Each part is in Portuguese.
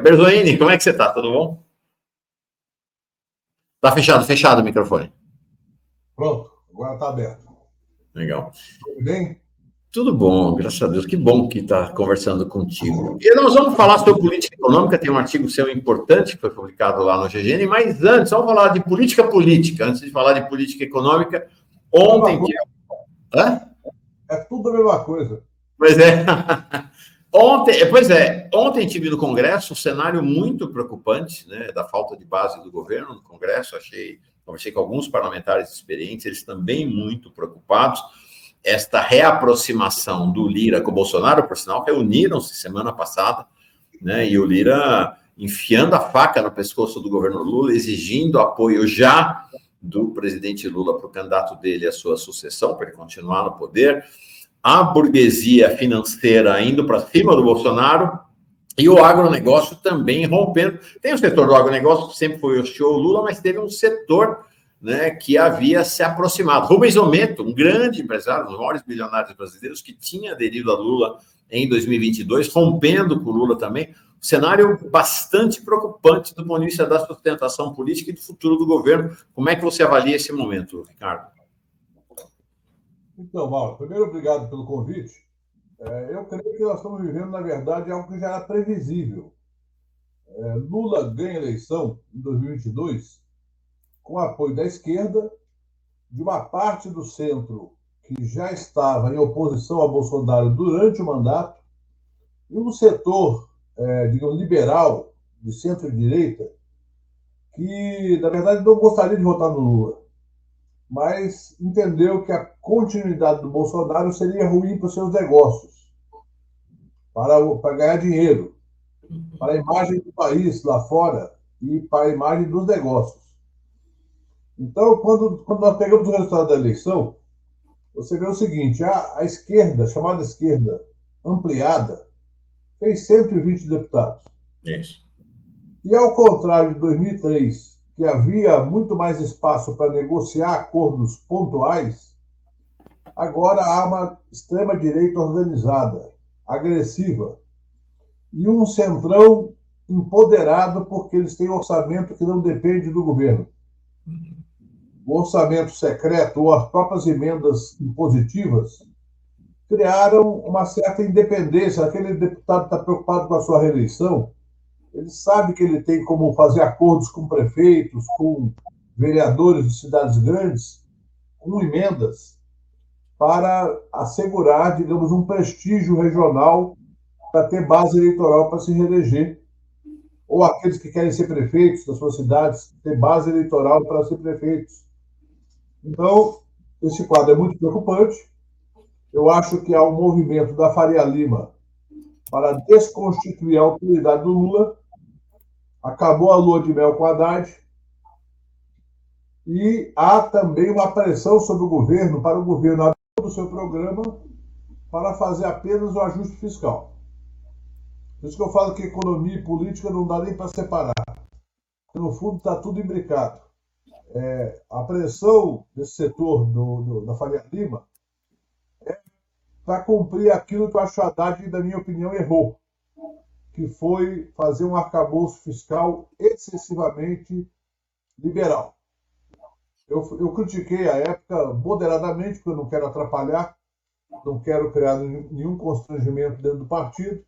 Berzoini, como é que você está? Tudo bom? Tá fechado o microfone. Pronto, agora está aberto. Legal. Tudo bem? Tudo bom, graças a Deus. Que bom que está conversando contigo. E nós vamos falar sobre política econômica, tem um artigo seu importante que foi publicado lá no GGN, mas antes, vamos falar de política, antes de falar de política econômica, ontem... Hã? É tudo a mesma coisa. Pois é. Ontem tive no Congresso um cenário muito preocupante, né, da falta de base do governo no Congresso. Conversei com alguns parlamentares experientes, eles também muito preocupados. Esta reaproximação do Lira com o Bolsonaro, por sinal, reuniram-se semana passada, né, e o Lira enfiando a faca no pescoço do governo Lula, exigindo apoio já do presidente Lula para o candidato dele à sua sucessão, para ele continuar no poder. A burguesia financeira indo para cima do Bolsonaro e o agronegócio também rompendo. Tem o setor do agronegócio que sempre foi hostil ao Lula, mas teve um setor, né, que havia se aproximado. Rubens Ometo, um grande empresário, um dos maiores bilionários brasileiros, que tinha aderido a Lula em 2022, rompendo com o Lula também. Um cenário bastante preocupante do ponto de vista da sustentação política e do futuro do governo. Como é que você avalia esse momento, Ricardo? Então, Mauro, primeiro, obrigado pelo convite. Eu creio que nós estamos vivendo, na verdade, algo que já era previsível. Lula ganha a eleição em 2022 com apoio da esquerda, de uma parte do centro que já estava em oposição a Bolsonaro durante o mandato, e um setor, digamos, liberal, de centro-direita, que, na verdade, não gostaria de votar no Lula, mas entendeu que a continuidade do Bolsonaro seria ruim para os seus negócios, para ganhar dinheiro, para a imagem do país lá fora e para a imagem dos negócios. Então, quando nós pegamos o resultado da eleição, você vê o seguinte: a esquerda, chamada esquerda ampliada, fez 120 deputados. Isso. E ao contrário de 2003, que havia muito mais espaço para negociar acordos pontuais, agora há uma extrema-direita organizada, agressiva, e um centrão empoderado porque eles têm orçamento que não depende do governo. O orçamento secreto ou as próprias emendas impositivas criaram uma certa independência. Aquele deputado está preocupado com a sua reeleição, ele sabe que ele tem como fazer acordos com prefeitos, com vereadores de cidades grandes, com emendas, para assegurar, digamos, um prestígio regional para ter base eleitoral para se reeleger. Ou aqueles que querem ser prefeitos das suas cidades, ter base eleitoral para ser prefeitos. Então, esse quadro é muito preocupante. Eu acho que há um movimento da Faria Lima para desconstituir a autoridade do Lula. Acabou a lua de mel com Haddad. E há também uma pressão sobre o governo, para o governo abrir do seu programa para fazer apenas o ajuste fiscal. Por isso que eu falo que economia e política não dá nem para separar. Porque, no fundo, está tudo imbricado. A pressão desse setor da Faria Lima é para cumprir aquilo que o Haddad, na minha opinião, errou, que foi fazer um arcabouço fiscal excessivamente liberal. Eu critiquei a época moderadamente, porque eu não quero atrapalhar, não quero criar nenhum constrangimento dentro do partido,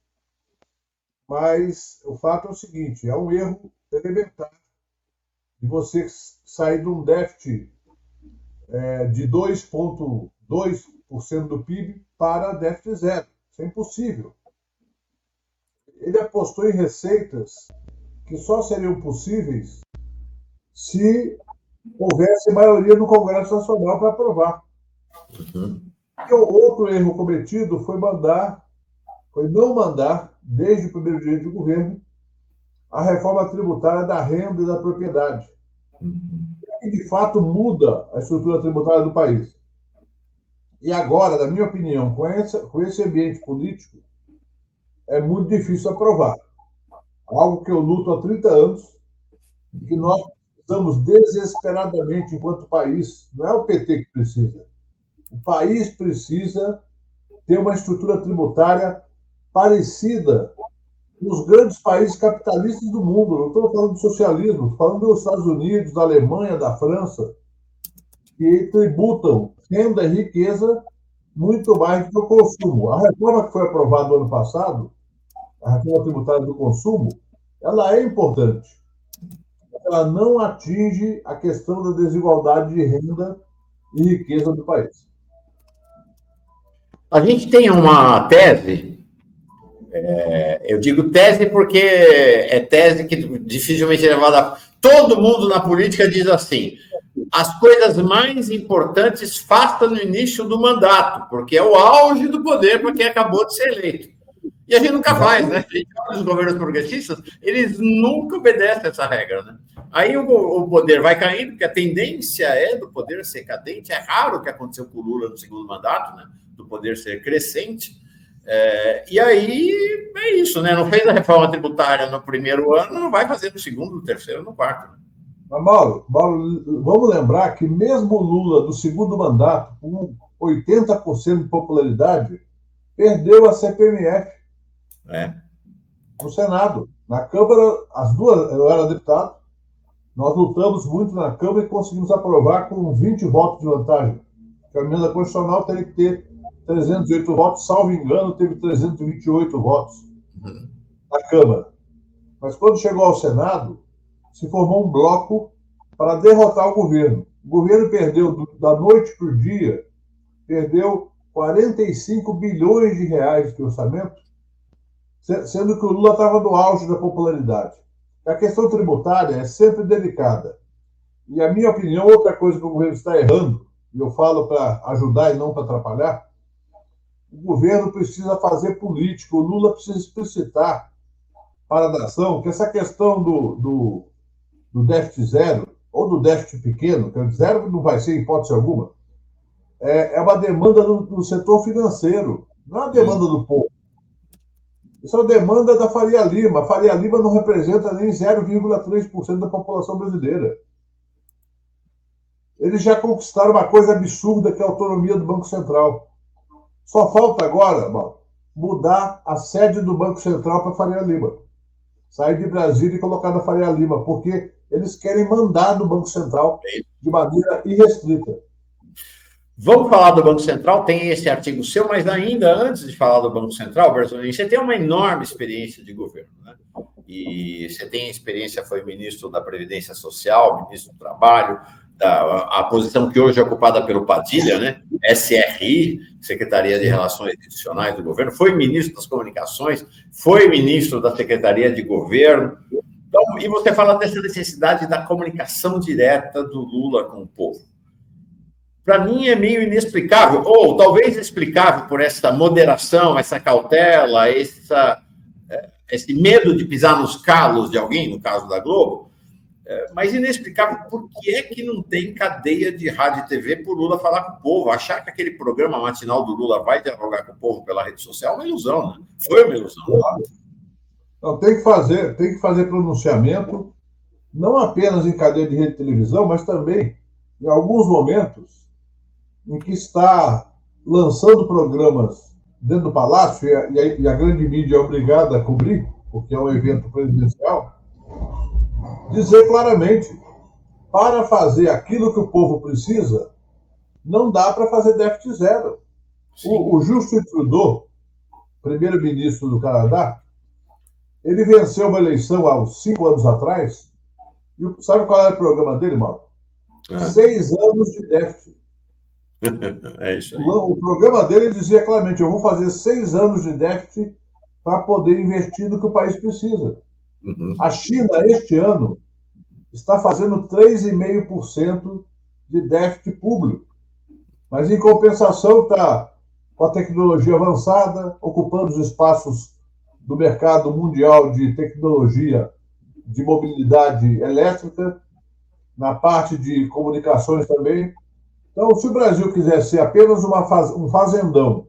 mas o fato é o seguinte: é um erro elementar de você sair de um déficit de 2,2% do PIB para déficit zero. Isso é impossível. Ele apostou em receitas que só seriam possíveis se houvesse maioria no Congresso Nacional para aprovar. E o outro erro cometido foi não mandar, desde o primeiro dia de governo, a reforma tributária da renda e da propriedade, que de fato muda a estrutura tributária do país. E agora, na minha opinião, com esse ambiente político, é muito difícil aprovar. Algo que eu luto há 30 anos, e que nós precisamos desesperadamente, enquanto país. Não é o PT que precisa. O país precisa ter uma estrutura tributária parecida nos grandes países capitalistas do mundo. Não estou falando de socialismo, estou falando dos Estados Unidos, da Alemanha, da França, que tributam renda e riqueza muito mais do que o consumo. A reforma que foi aprovada no ano passado, a reforma tributária do consumo, ela é importante. Ela não atinge a questão da desigualdade de renda e riqueza do país. A gente tem uma tese, eu digo tese porque é tese que dificilmente é levada. Todo mundo na política diz assim: as coisas mais importantes faça no início do mandato, porque é o auge do poder para quem acabou de ser eleito. E a gente nunca faz, né? A gente olha os governos progressistas, eles nunca obedecem essa regra, né? Aí o poder vai caindo, porque a tendência é do poder ser cadente. É raro o que aconteceu com o Lula no segundo mandato, né? Do poder ser crescente. E aí é isso, né? Não fez a reforma tributária no primeiro ano, não vai fazer no segundo, no terceiro, no quarto. Né? Mas, Mauro, vamos lembrar que mesmo o Lula, do segundo mandato, com 80% de popularidade, perdeu a CPMF no Senado. Na Câmara, as duas, eu era deputado, nós lutamos muito na Câmara e conseguimos aprovar com 20 votos de vantagem. A emenda constitucional teria que ter 308 votos, salvo engano, teve 328 votos na Câmara. Mas quando chegou ao Senado, se formou um bloco para derrotar o governo. O governo perdeu, da noite para o dia, perdeu 45 bilhões de reais de orçamento, sendo que o Lula estava no auge da popularidade. A questão tributária é sempre delicada. E a minha opinião, outra coisa que o governo está errando, e eu falo para ajudar e não para atrapalhar, o governo precisa fazer política, o Lula precisa explicitar para a nação que essa questão do déficit zero, ou do déficit pequeno, que o zero não vai ser em hipótese alguma, é uma demanda do setor financeiro, não é uma demanda do povo. Isso é uma demanda da Faria Lima. A Faria Lima não representa nem 0,3% da população brasileira. Eles já conquistaram uma coisa absurda, que é a autonomia do Banco Central. Só falta agora, mudar a sede do Banco Central para Faria Lima. Sair de Brasília e colocar na Faria Lima, porque eles querem mandar do Banco Central de maneira irrestrita. Vamos falar do Banco Central, tem esse artigo seu, mas ainda antes de falar do Banco Central, Bertolini, você tem uma enorme experiência de governo, né? E você tem experiência, foi ministro da Previdência Social, ministro do Trabalho, a posição que hoje é ocupada pelo Padilha, né? SRI, Secretaria de Relações Institucionais do Governo, foi ministro das Comunicações, foi ministro da Secretaria de Governo. Então, e você fala dessa necessidade da comunicação direta do Lula com o povo. Para mim é meio inexplicável, ou talvez explicável por essa moderação, essa cautela, esse medo de pisar nos calos de alguém, no caso da Globo, mas inexplicável por que é que não tem cadeia de rádio e TV para o Lula falar com o povo. Achar que aquele programa matinal do Lula vai dialogar com o povo pela rede social é uma ilusão, né? Foi uma ilusão. Então, tem que fazer pronunciamento, não apenas em cadeia de rede de televisão, mas também em alguns momentos em que está lançando programas dentro do Palácio, e a grande mídia é obrigada a cobrir, porque é um evento presidencial, dizer claramente, para fazer aquilo que o povo precisa, não dá para fazer déficit zero. O Justin Trudeau, primeiro-ministro do Canadá, ele venceu uma eleição há 5 anos atrás, e sabe qual era o programa dele, Mauro? 6 anos de déficit. É isso aí. O programa dele dizia claramente: eu vou fazer 6 anos de déficit para poder investir no que o país precisa. A China, este ano, está fazendo 3,5% de déficit público. Mas, em compensação, está com a tecnologia avançada, ocupando os espaços do mercado mundial de tecnologia de mobilidade elétrica, na parte de comunicações também. Então, se o Brasil quiser ser apenas um fazendão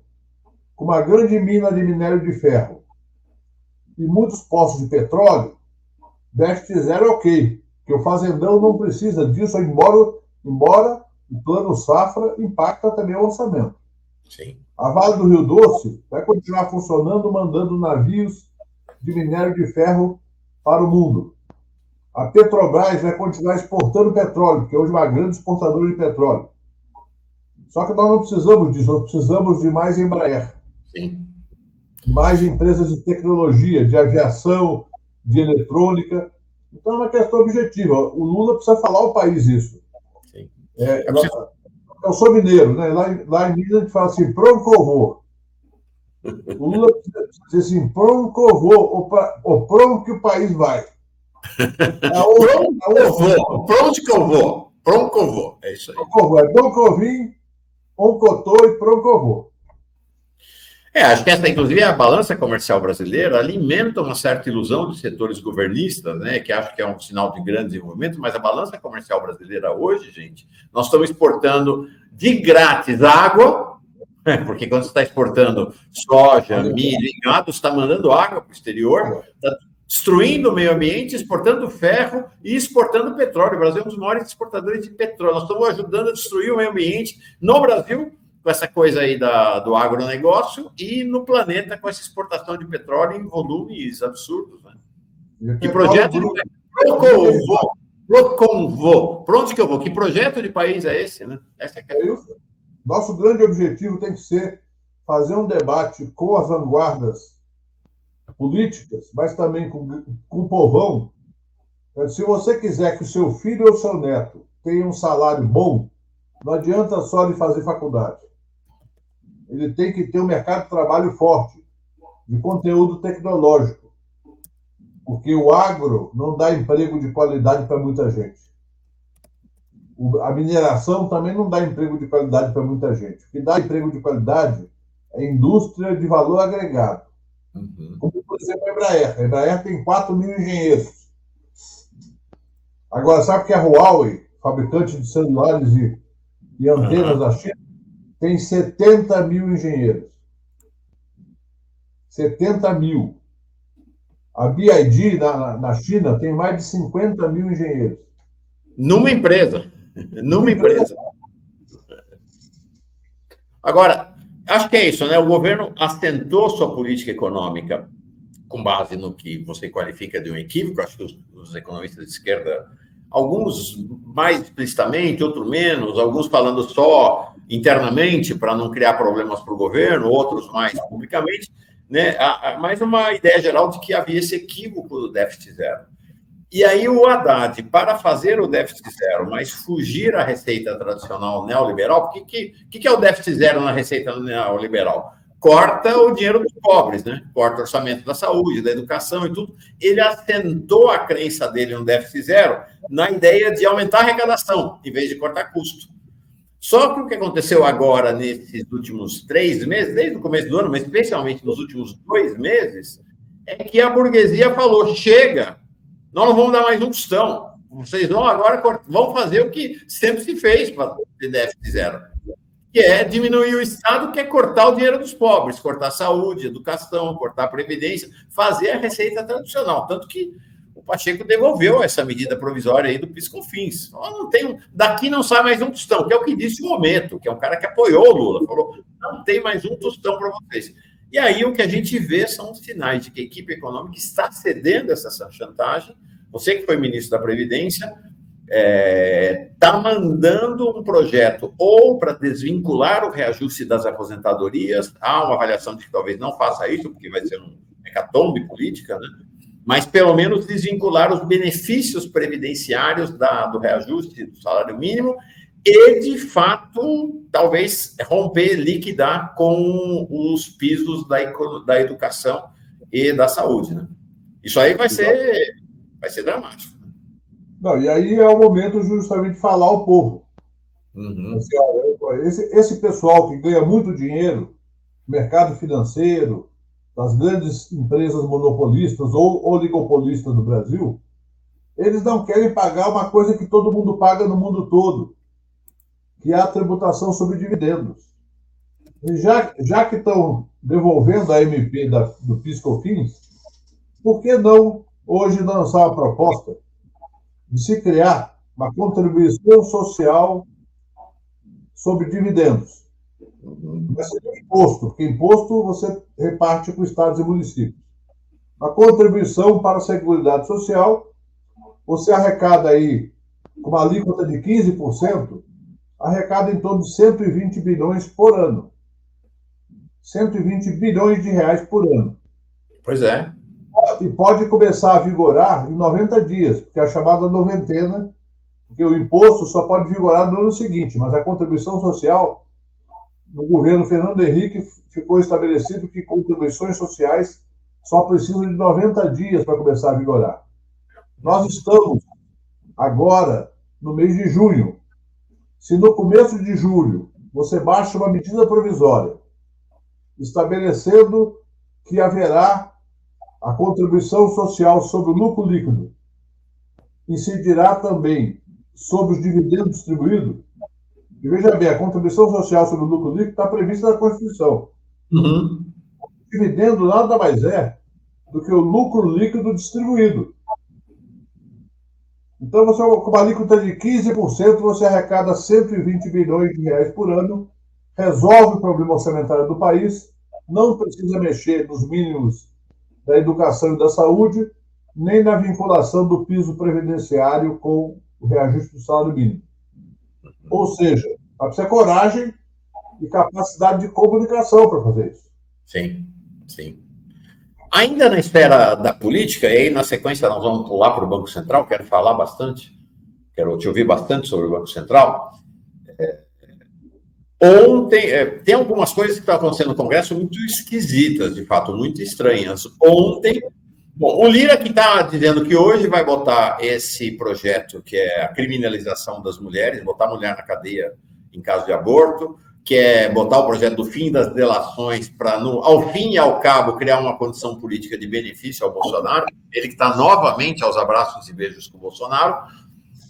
com uma grande mina de minério de ferro e muitos poços de petróleo, déficit zero é ok, porque o fazendão não precisa disso, embora o plano safra impacta também o orçamento. Sim. A Vale do Rio Doce vai continuar funcionando, mandando navios de minério de ferro para o mundo. A Petrobras vai continuar exportando petróleo, porque hoje é uma grande exportadora de petróleo. Só que nós não precisamos disso, nós precisamos de mais Embraer. Sim. Mais empresas de tecnologia, de aviação, de eletrônica. Então, é uma questão objetiva. O Lula precisa falar ao país isso. Sim. Eu sou mineiro, né? Lá em Minas a gente fala assim, pronto, o Lula precisa dizer assim, pronto, ou pronto que o país vai. Pronto que eu vou. Pronto que eu vou. É isso aí. É bom que eu vim, oncotô e pronto que eu vou. Acho que essa, inclusive, a balança comercial brasileira alimenta uma certa ilusão dos setores governistas, né, que acham que é um sinal de grande desenvolvimento, mas a balança comercial brasileira hoje, gente, nós estamos exportando de grátis água, porque quando você está exportando soja, milho e gado, você está mandando água para o exterior, está destruindo o meio ambiente, exportando ferro e exportando petróleo. O Brasil é um dos maiores exportadores de petróleo. Nós estamos ajudando a destruir o meio ambiente no Brasil, com essa coisa aí do agronegócio, e no planeta com essa exportação de petróleo em volumes absurdos. Né? Que projeto de Proconvô. Para onde que eu vou? Que projeto de país é esse? Né? Essa é a questão. Nosso grande objetivo tem que ser fazer um debate com as vanguardas políticas, mas também com o povão. Se você quiser que o seu filho ou seu neto tenha um salário bom, não adianta só ele fazer faculdade. Ele tem que ter um mercado de trabalho forte, de conteúdo tecnológico, porque o agro não dá emprego de qualidade para muita gente. A mineração também não dá emprego de qualidade para muita gente. O que dá emprego de qualidade é indústria de valor agregado. Como, por exemplo, a Embraer. A Embraer tem 4 mil engenheiros. Agora, sabe que a Huawei, fabricante de celulares e antenas da China, tem 70 mil engenheiros. 70 mil. A BYD, na China, tem mais de 50 mil engenheiros. Numa empresa. Agora, acho que é isso, né? O governo assentou sua política econômica com base no que você qualifica de um equívoco. Acho que os economistas de esquerda, alguns mais explicitamente, outros menos, alguns falando só internamente para não criar problemas para o governo, outros mais publicamente, né? Mais uma ideia geral de que havia esse equívoco do déficit zero. E aí o Haddad, para fazer o déficit zero, mas fugir à receita tradicional neoliberal, o que é o déficit zero na receita neoliberal? Corta o dinheiro dos pobres, né? Corta o orçamento da saúde, da educação e tudo. Ele assentou a crença dele no déficit zero na ideia de aumentar a arrecadação, em vez de cortar custo. Só que o que aconteceu agora, nesses últimos 3 meses, desde o começo do ano, mas especialmente nos últimos 2 meses, é que a burguesia falou, chega, nós não vamos dar mais um tostão. Vocês vão agora vão fazer o que sempre se fez para ter déficit zero, que é diminuir o Estado, que é cortar o dinheiro dos pobres, cortar saúde, educação, cortar previdência, fazer a receita tradicional. Tanto que o Pacheco devolveu essa medida provisória aí do PIS/COFINS. Daqui não sai mais um tostão, que é o que disse o Momento, que é um cara que apoiou o Lula, falou, não tem mais um tostão para vocês. E aí o que a gente vê são os sinais de que a equipe econômica está cedendo essa chantagem. Você que foi ministro da Previdência está mandando um projeto ou para desvincular o reajuste das aposentadorias. Há uma avaliação de que talvez não faça isso, porque vai ser um hecatombe política, né? Mas pelo menos desvincular os benefícios previdenciários do reajuste do salário mínimo e, de fato, talvez romper, liquidar com os pisos da educação e da saúde, né? Isso aí vai ser dramático. Não, e aí é o momento justamente de falar ao povo. Assim, olha, esse pessoal que ganha muito dinheiro, mercado financeiro, das grandes empresas monopolistas ou oligopolistas do Brasil, eles não querem pagar uma coisa que todo mundo paga no mundo todo, que é a tributação sobre dividendos. E já que estão devolvendo a MP do PIS/COFINS, por que não hoje lançar uma proposta de se criar uma contribuição social sobre dividendos? Vai ser um imposto, porque imposto você reparte com estados e municípios. A contribuição para a Seguridade Social, você arrecada aí, com uma alíquota de 15%, arrecada em torno de 120 bilhões por ano. 120 bilhões de reais por ano. Pois é. E pode começar a vigorar em 90 dias, que é a chamada noventena, porque o imposto só pode vigorar no ano seguinte, mas a contribuição social, no governo Fernando Henrique, ficou estabelecido que contribuições sociais só precisam de 90 dias para começar a vigorar. Nós estamos agora no mês de junho. Se no começo de julho você baixa uma medida provisória estabelecendo que haverá a contribuição social sobre o lucro líquido, incidirá também sobre os dividendos distribuídos. E veja bem, a contribuição social sobre o lucro líquido está prevista na Constituição. Uhum. O dividendo nada mais é do que o lucro líquido distribuído. Então, você, com uma alíquota de 15%, você arrecada 120 bilhões de reais por ano, resolve o problema orçamentário do país, não precisa mexer nos mínimos da educação e da saúde, nem na vinculação do piso previdenciário com o reajuste do salário mínimo. Ou seja, precisa coragem e capacidade de comunicação para fazer isso. Sim, sim. Ainda na esfera da política, e aí na sequência nós vamos pular para o Banco Central, quero falar bastante, quero te ouvir bastante sobre o Banco Central. Ontem, tem algumas coisas que estão acontecendo no Congresso muito esquisitas, de fato, muito estranhas. Ontem, bom, o Lira que está dizendo que hoje vai botar esse projeto, que é a criminalização das mulheres, botar a mulher na cadeia em caso de aborto, que é botar o projeto do fim das delações para, ao fim e ao cabo, criar uma condição política de benefício ao Bolsonaro. Ele que está novamente aos abraços e beijos com o Bolsonaro,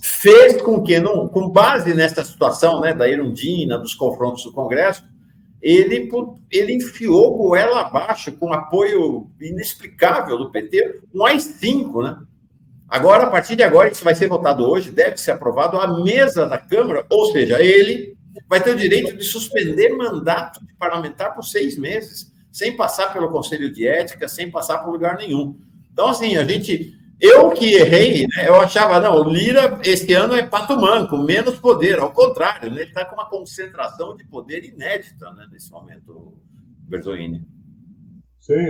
fez com que, com base nessa situação, né, da Erundina, dos confrontos do Congresso, ele enfiou goela abaixo, com apoio inexplicável do PT, um AI-5, né? Agora, a partir de agora, isso vai ser votado hoje, deve ser aprovado à mesa da Câmara, ou seja, ele vai ter o direito de suspender mandato de parlamentar por 6 meses, sem passar pelo Conselho de Ética, sem passar por lugar nenhum. Então, assim, eu que errei, né, eu achava, não, o Lira, esse ano é pato manco, menos poder, ao contrário, né, ele está com uma concentração de poder inédita, né, nesse momento, Berzoini. Sim,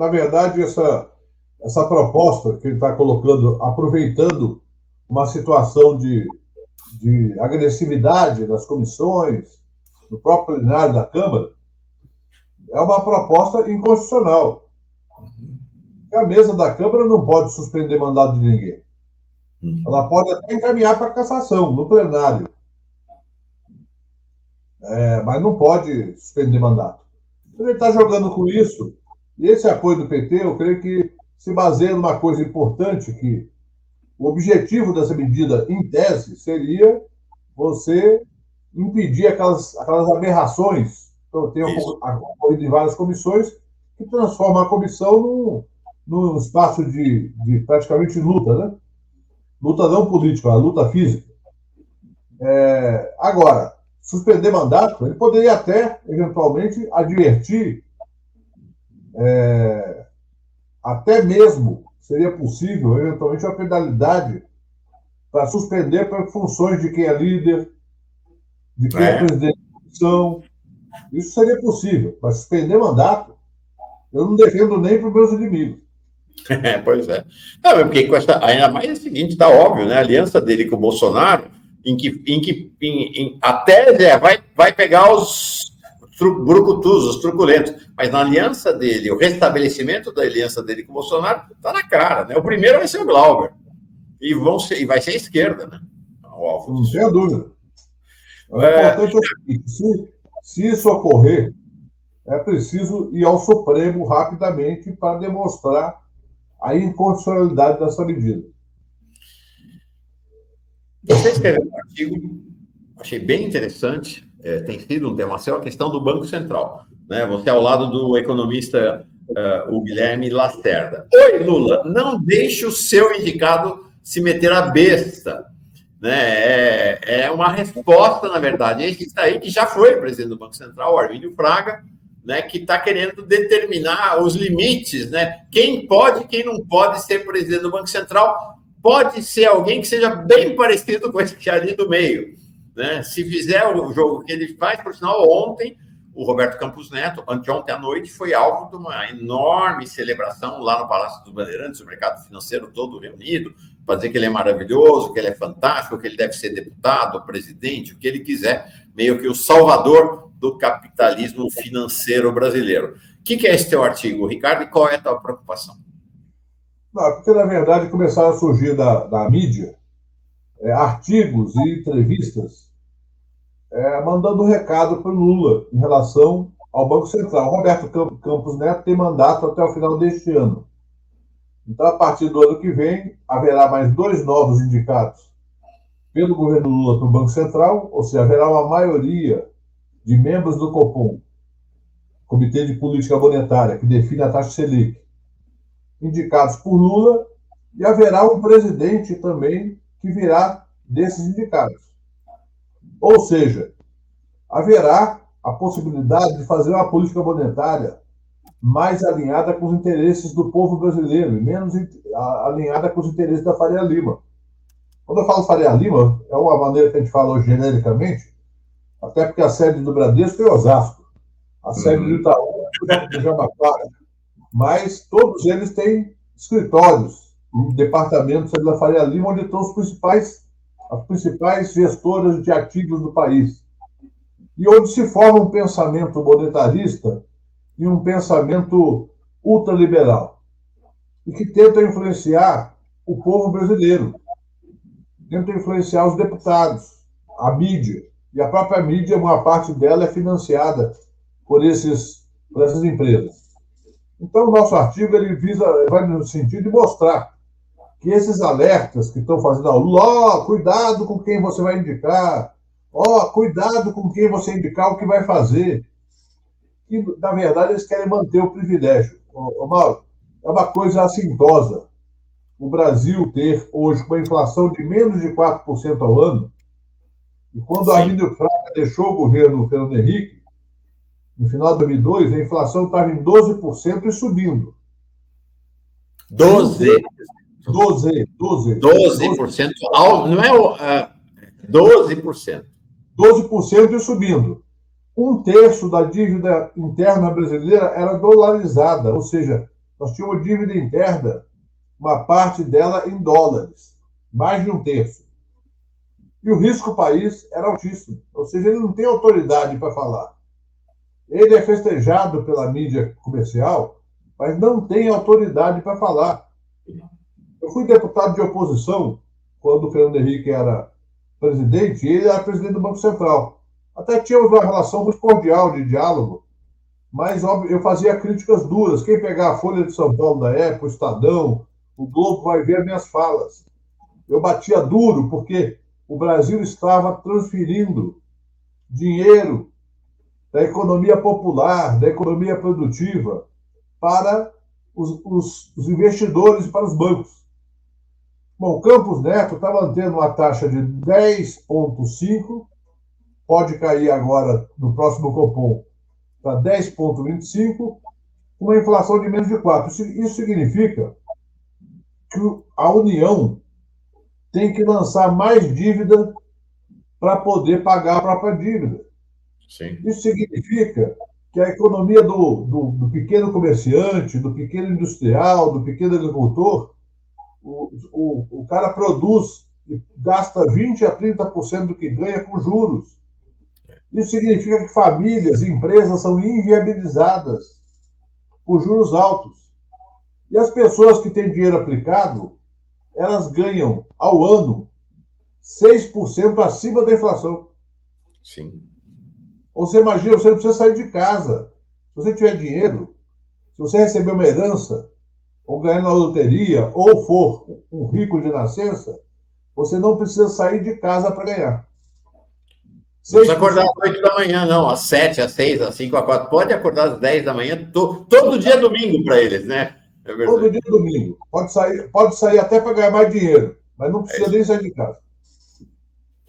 na verdade, essa proposta que ele está colocando, aproveitando uma situação de agressividade das comissões, no próprio plenário da Câmara, é uma proposta inconstitucional. A mesa da Câmara não pode suspender mandato de ninguém. Ela pode até encaminhar para cassação, no plenário. Mas não pode suspender mandato. Ele está jogando com isso, e esse apoio do PT, eu creio que se baseia numa coisa importante, que o objetivo dessa medida, em tese, seria você impedir aquelas aberrações que tem ocorrido em várias comissões, que transformam a comissão num espaço de praticamente luta, né? Luta não política, a luta física. Agora, suspender mandato, ele poderia até, eventualmente, advertir, até mesmo seria possível, eventualmente, uma penalidade para suspender para funções de quem é líder, de quem é presidente da comissão. Isso seria possível, mas suspender mandato, eu não defendo nem para os meus inimigos. Pois é. Não, porque ainda mais é o seguinte, está óbvio, né? A aliança dele com o Bolsonaro, a tese vai pegar os brucutus, os truculentos, mas na aliança dele, o restabelecimento da aliança dele com o Bolsonaro está na cara, né? O primeiro vai ser o Glauber, e vai ser a esquerda, né? Não tem a dúvida. O importante é o seguinte, se isso ocorrer, é preciso ir ao Supremo rapidamente para demonstrar a inconstitucionalidade dessa medida. Você escreveu um artigo, achei bem interessante, tem sido um tema seu, a questão do Banco Central. Né? Você é ao lado do economista o Guilherme Lacerda. Oi, Lula, não deixe o seu indicado se meter a besta. Né? É uma resposta, na verdade. Esse aí que já foi presidente do Banco Central, o Armínio Fraga, né, que está querendo determinar os limites, né? Quem pode, quem não pode ser presidente do Banco Central. Pode ser alguém que seja bem parecido com esse que ali do meio, né? Se fizer o jogo que ele faz, por sinal, ontem, o Roberto Campos Neto, anteontem à noite, foi alvo de uma enorme celebração lá no Palácio dos Bandeirantes, o mercado financeiro todo reunido, para dizer que ele é maravilhoso, que ele é fantástico, que ele deve ser deputado, presidente, o que ele quiser, meio que o salvador do capitalismo financeiro brasileiro. O que é esse teu artigo, Ricardo, e qual é a tua preocupação? Não, porque, na verdade, começaram a surgir da mídia artigos e entrevistas mandando um recado para o Lula em relação ao Banco Central. O Roberto Campos Neto tem mandato até o final deste ano. Então, a partir do ano que vem, haverá mais 2 novos indicados pelo governo Lula para o Banco Central, ou seja, haverá uma maioria de membros do Copom, Comitê de Política Monetária, que define a taxa Selic, indicados por Lula, e haverá um presidente também que virá desses indicados. Ou seja, haverá a possibilidade de fazer uma política monetária mais alinhada com os interesses do povo brasileiro e menos alinhada com os interesses da Faria Lima. Quando eu falo Faria Lima, é uma maneira que a gente fala hoje genericamente, até porque a sede do Bradesco é Osasco, a sede do Itaú é do Jabaquara, mas todos eles têm escritórios e departamentos da Faria Lima, onde estão as principais gestoras de ativos do país. E onde se forma um pensamento monetarista e um pensamento ultraliberal, e que tenta influenciar o povo brasileiro, tenta influenciar os deputados, a mídia, e a própria mídia, uma parte dela é financiada por essas empresas. Então, o nosso artigo ele vai no sentido de mostrar que esses alertas que estão fazendo ao Lula, cuidado com quem você vai indicar, cuidado com quem você indicar o que vai fazer. E, na verdade, eles querem manter o privilégio. Mauro, é uma coisa assintosa o Brasil ter hoje uma inflação de menos de 4% ao ano, e quando a Armindo Fraga deixou o governo Fernando Henrique, no final de 2002, a inflação estava em 12% e subindo. 12%. 12%. Não é 12%. 12% e subindo. 1/3 da dívida interna brasileira era dolarizada, ou seja, nós tínhamos dívida interna, uma parte dela em dólares, mais de 1/3. E o risco país era altíssimo, ou seja, ele não tem autoridade para falar. Ele é festejado pela mídia comercial, mas não tem autoridade para falar. Eu fui deputado de oposição quando o Fernando Henrique era presidente, e ele era presidente do Banco Central. Até tínhamos uma relação muito cordial de diálogo, mas óbvio, eu fazia críticas duras. Quem pegar a Folha de São Paulo da época, o Estadão, o Globo, vai ver minhas falas. Eu batia duro porque o Brasil estava transferindo dinheiro da economia popular, da economia produtiva, para os investidores e para os bancos. Bom, o Campos Neto está mantendo uma taxa de 10,5%, pode cair agora no próximo Copom para 10,25%, uma inflação de menos de 4%. Isso significa que a União tem que lançar mais dívida para poder pagar a própria dívida. Sim. Isso significa que a economia do pequeno comerciante, do pequeno industrial, do pequeno agricultor, o cara produz e gasta 20% a 30% do que ganha com juros. Isso significa que famílias e empresas são inviabilizadas por juros altos. E as pessoas que têm dinheiro aplicado, elas ganham, ao ano, 6% acima da inflação. Sim. Ou você imagina, você não precisa sair de casa. Se você tiver dinheiro, se você receber uma herança, ou ganhar na loteria, ou for um rico de nascença, você não precisa sair de casa para ganhar. Não precisa acordar às 8 da manhã, não. Às 7, às 6, às 5, às 4. Pode acordar às 10 da manhã. Todo dia é domingo para eles, né? Todo dia é domingo. Pode sair até para ganhar mais dinheiro, mas não precisa nem sair de casa.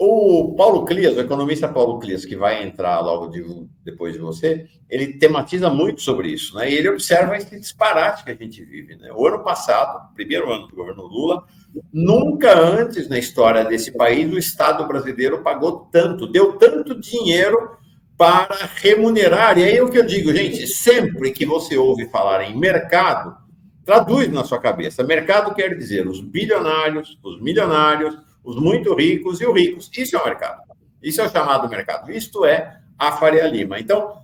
O Paulo Klias, o economista Paulo Klias, que vai entrar logo depois de você, ele tematiza muito sobre isso, né? E ele observa esse disparate que a gente vive, né? O ano passado, primeiro ano do governo Lula, nunca antes na história desse país o Estado brasileiro pagou tanto, deu tanto dinheiro para remunerar. E aí é o que eu digo, gente, sempre que você ouve falar em mercado, traduz na sua cabeça. Mercado quer dizer os bilionários, os milionários, os muito ricos e os ricos. Isso é o mercado. Isso é o chamado mercado. Isto é a Faria Lima. Então,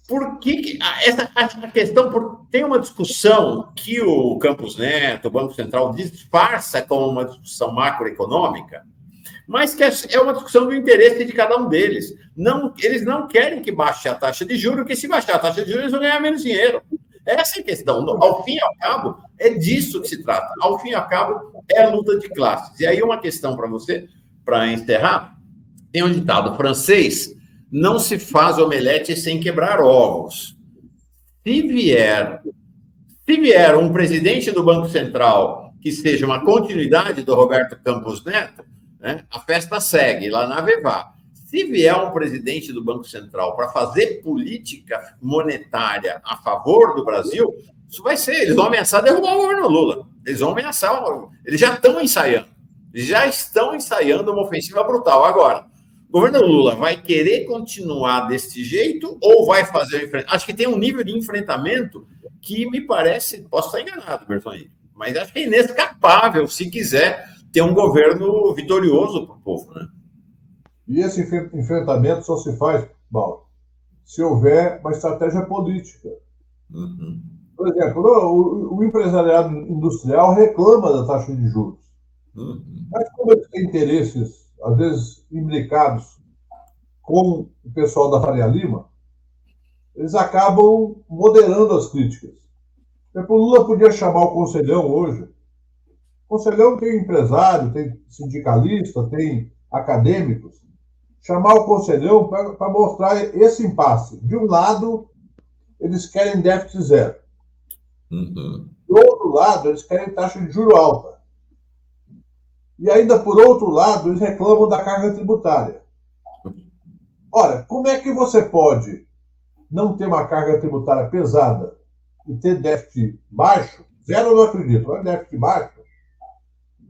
por que essa questão? Tem uma discussão que o Campos Neto, o Banco Central, disfarça como uma discussão macroeconômica, mas que é uma discussão do interesse de cada um deles. Eles não querem que baixe a taxa de juros, porque se baixar a taxa de juros, eles vão ganhar menos dinheiro. Essa é a questão. Ao fim e ao cabo, é disso que se trata. Ao fim e ao cabo, é a luta de classes. E aí, uma questão para você, para encerrar, tem um ditado francês: não se faz omelete sem quebrar ovos. Se vier um presidente do Banco Central que seja uma continuidade do Roberto Campos Neto, né, a festa segue lá na Avevá. Se vier um presidente do Banco Central para fazer política monetária a favor do Brasil, isso vai ser, eles vão ameaçar derrubar o governo Lula. Eles vão ameaçar, eles já estão ensaiando uma ofensiva brutal. Agora, o governo Lula vai querer continuar desse jeito ou vai fazer o enfrentamento? Acho que tem um nível de enfrentamento que me parece, posso estar enganado, Bertoni, mas acho que é inescapável se quiser ter um governo vitorioso para o povo, né? E esse enfrentamento só se faz, Mauro, se houver uma estratégia política. Uhum. Por exemplo, o empresariado industrial reclama da taxa de juros. Uhum. Mas como eles têm interesses, às vezes, imbricados com o pessoal da Faria Lima, eles acabam moderando as críticas. O Lula podia chamar o Conselhão hoje. O Conselhão tem empresário, tem sindicalista, tem acadêmicos. Chamar o Conselhão para mostrar esse impasse. De um lado, eles querem déficit zero. Uhum. Do outro lado, eles querem taxa de juro alta. E ainda, por outro lado, eles reclamam da carga tributária. Ora, como é que você pode não ter uma carga tributária pesada e ter déficit baixo? Zero eu não acredito, mas déficit baixo.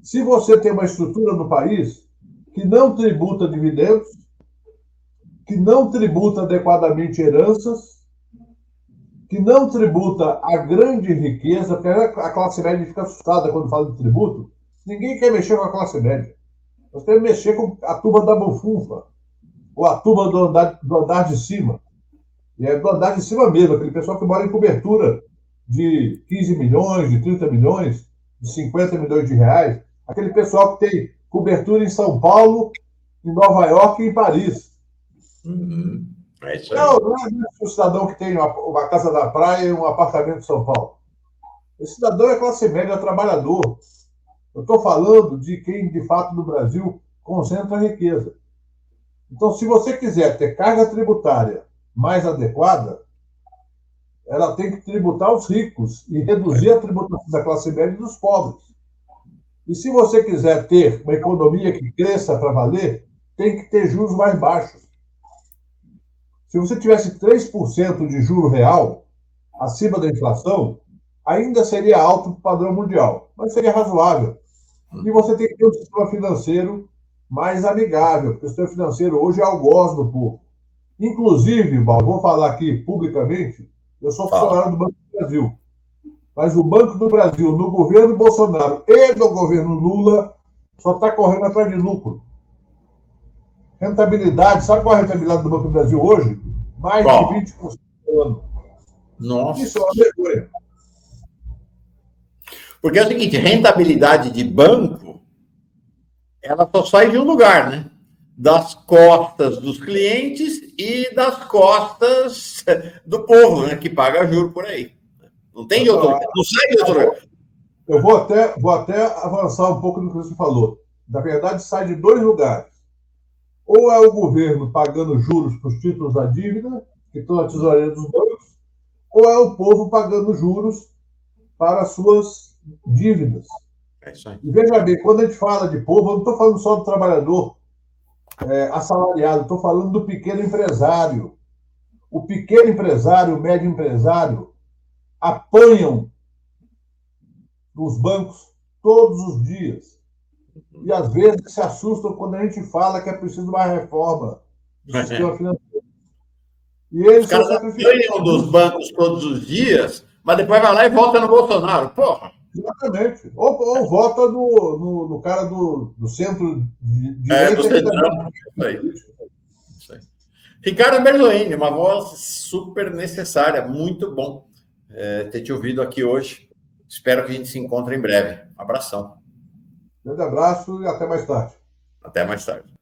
Se você tem uma estrutura no país que não tributa dividendos, que não tributa adequadamente heranças, que não tributa a grande riqueza, porque a classe média fica assustada quando fala de tributo. Ninguém quer mexer com a classe média. Nós temos que mexer com a turma da bufunfa, ou a turma do andar de cima. E é do andar de cima mesmo, aquele pessoal que mora em cobertura de 15 milhões, de 30 milhões, de 50 milhões de reais. Aquele pessoal que tem cobertura em São Paulo, em Nova York e em Paris. Uhum. É isso aí. Não é o cidadão que tem uma casa da praia e um apartamento em São Paulo. Esse cidadão é classe média, trabalhador. Eu estou falando de quem, de fato, no Brasil, concentra a riqueza. Então, se você quiser ter carga tributária mais adequada, ela tem que tributar os ricos e reduzir a tributação da classe média e dos pobres. E se você quiser ter uma economia que cresça para valer, tem que ter juros mais baixos. Se você tivesse 3% de juro real, acima da inflação, ainda seria alto para o padrão mundial, mas seria razoável. E você tem que ter um sistema financeiro mais amigável, porque o sistema financeiro hoje é algoz do povo. Inclusive, vou falar aqui publicamente, eu sou funcionário do Banco do Brasil. Mas o Banco do Brasil, no governo Bolsonaro e no governo Lula, só está correndo atrás de lucro. Rentabilidade, sabe qual é a rentabilidade do Banco do Brasil hoje? Mais de 20% por ano. Nossa. Isso é uma vergonha. Porque é o seguinte, rentabilidade de banco, ela só sai de um lugar, né? Das costas dos clientes e das costas do povo, né? Que paga juro por aí. Não tem de outro lugar. Não sai de outro lugar. Eu vou até avançar um pouco no que você falou. Na verdade, sai de dois lugares. Ou é o governo pagando juros para os títulos da dívida, que estão na tesouraria dos bancos, ou é o povo pagando juros para as suas dívidas. É isso aí. E veja bem, quando a gente fala de povo, eu não estou falando só do trabalhador. assalariado, estou falando do pequeno empresário. O pequeno empresário, o médio empresário, apanham nos bancos todos os dias. E às vezes se assustam quando a gente fala que é preciso uma reforma do sistema financeiro. E eles Os são caras sacrificados. apanham dos bancos todos os dias, mas depois vai lá e vota no Bolsonaro. Porra! Exatamente. Ou vota no cara do Do centro-direita que Centrão. Isso aí. Isso aí. Ricardo Berzoini, uma voz super necessária, muito bom ter te ouvido aqui hoje. Espero que a gente se encontre em breve. Abração. Grande abraço e até mais tarde. Até mais tarde.